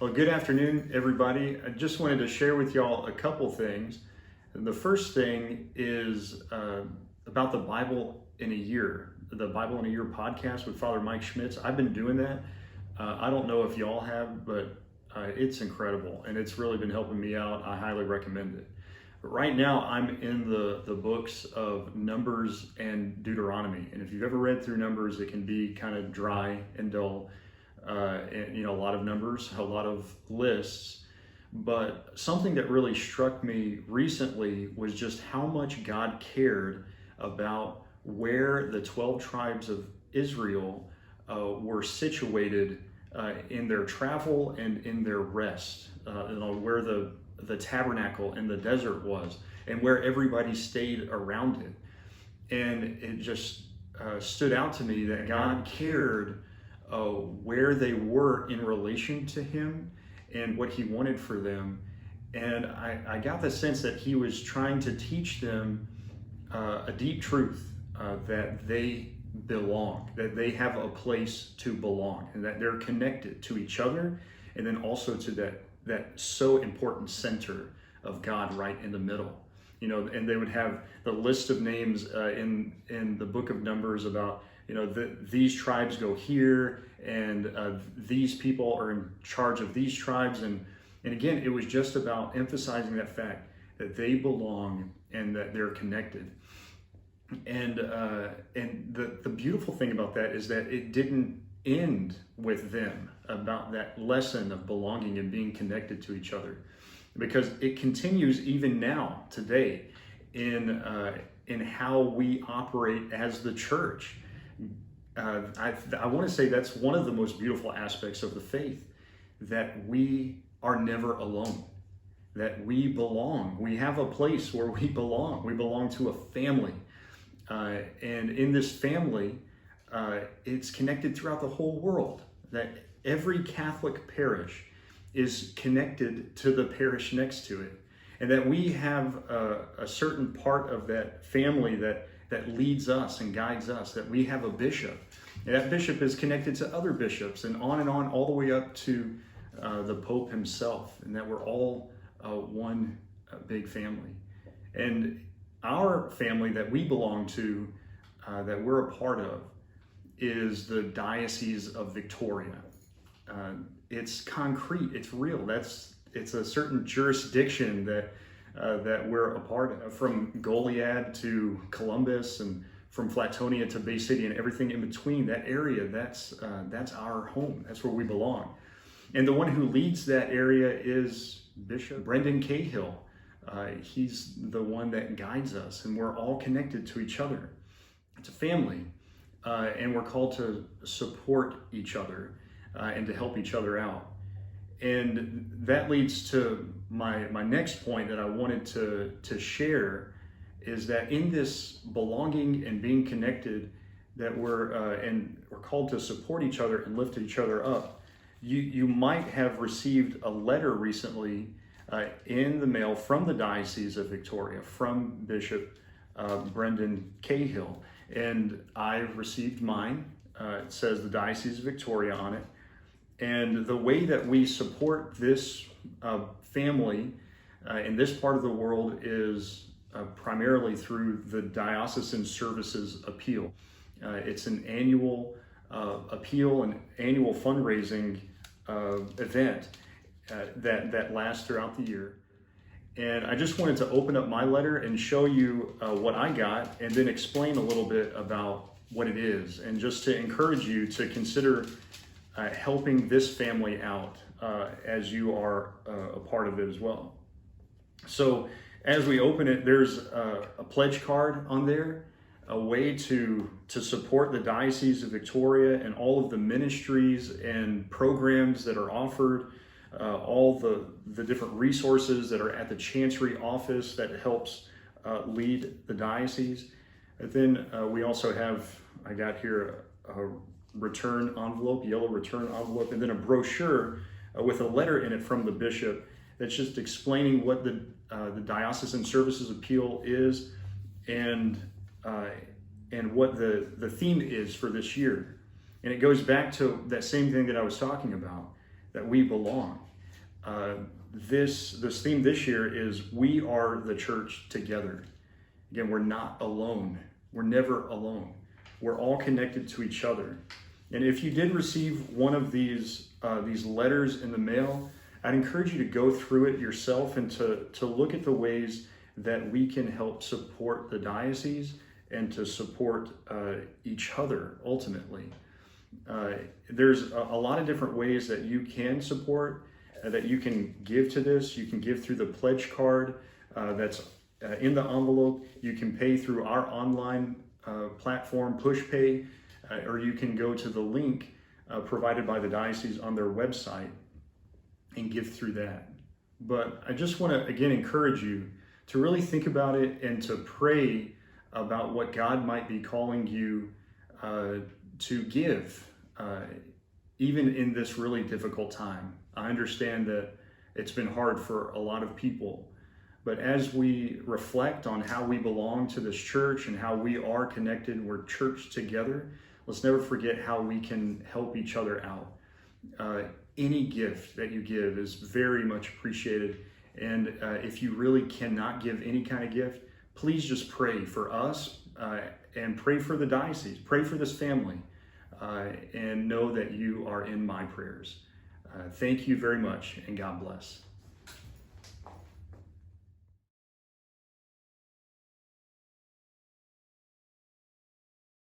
Well, good afternoon, everybody. I just wanted to share with y'all a couple things. The first thing is about the Bible in a Year, the Bible in a Year podcast with Father Mike Schmitz. I've been doing that. I don't know if y'all have, but it's incredible, and it's really been helping me out. I highly recommend it. But right now, I'm in the books of Numbers and Deuteronomy, and if you've ever read through Numbers, it can be kind of dry and dull. And, a lot of numbers, a lot of lists, but something that really struck me recently was just how much God cared about where the 12 tribes of Israel were situated in their travel and in their rest, where the tabernacle in the desert was and where everybody stayed around it. And it just stood out to me that God cared where they were in relation to him and what he wanted for them. And I got the sense that he was trying to teach them a deep truth, that they belong, that they have a place to belong, and that they're connected to each other, and then also to that so important center of God right in the middle. And they would have the list of names in the book of Numbers about, these tribes go here, and these people are in charge of these tribes. And again, it was just about emphasizing that fact that they belong and that they're connected. And the beautiful thing about that is that it didn't end with them, about that lesson of belonging and being connected to each other, because it continues even now, today, in how we operate as the church. I want to say that's one of the most beautiful aspects of the faith, that we are never alone, that we belong. We have a place where we belong. We belong to a family. And in this family, it's connected throughout the whole world, that every Catholic parish is connected to the parish next to it, and that we have a certain part of that family that leads us and guides us, that we have a bishop, and that bishop is connected to other bishops, and on, all the way up to the Pope himself, and that we're all one big family. And our family that we belong to, that we're a part of, is the Diocese of Victoria. It's concrete, it's real. It's a certain jurisdiction that we're a part of, from Goliad to Columbus, and from Flatonia to Bay City, and everything in between. That area, that's our home. That's where we belong. And the one who leads that area is Bishop Brendan Cahill. He's the one that guides us, and we're all connected to each other. It's a family, and we're called to support each other and to help each other out. And that leads to my next point that I wanted to share, is that in this belonging and being connected, that we're called to support each other and lift each other up. You might have received a letter recently in the mail from the Diocese of Victoria, from Bishop Brendan Cahill, and I received mine. It says the Diocese of Victoria on it. And the way that we support this family in this part of the world is primarily through the Diocesan Services Appeal. It's an annual appeal, an annual fundraising event that lasts throughout the year. And I just wanted to open up my letter and show you what I got, and then explain a little bit about what it is, and just to encourage you to consider helping this family out as you are a part of it as well. So as we open it, there's a pledge card on there, a way to support the Diocese of Victoria and all of the ministries and programs that are offered, all the different resources that are at the Chancery office that helps lead the diocese. And then we also have, I got here a return envelope, yellow return envelope, and then a brochure with a letter in it from the bishop that's just explaining what the Diocesan Services Appeal is, and what the theme is for this year. And it goes back to that same thing that I was talking about, that we belong. this theme this year is we are the church together. Again, we're not alone. We're never alone. We're all connected to each other. And if you did receive one of these letters in the mail, I'd encourage you to go through it yourself and to look at the ways that we can help support the diocese and to support each other ultimately. There's a lot of different ways that you can support, that you can give to this. You can give through the pledge card that's in the envelope. You can pay through our online platform, PushPay, or you can go to the link provided by the diocese on their website and give through that. But I just want to again encourage you to really think about it and to pray about what God might be calling you to give, even in this really difficult time. I understand that it's been hard for a lot of people, but as we reflect on how we belong to this church and how we are connected, we're church together, let's never forget how we can help each other out. Any gift that you give is very much appreciated. And if you really cannot give any kind of gift, please just pray for us and pray for the diocese, pray for this family, and know that you are in my prayers. Thank you very much, and God bless.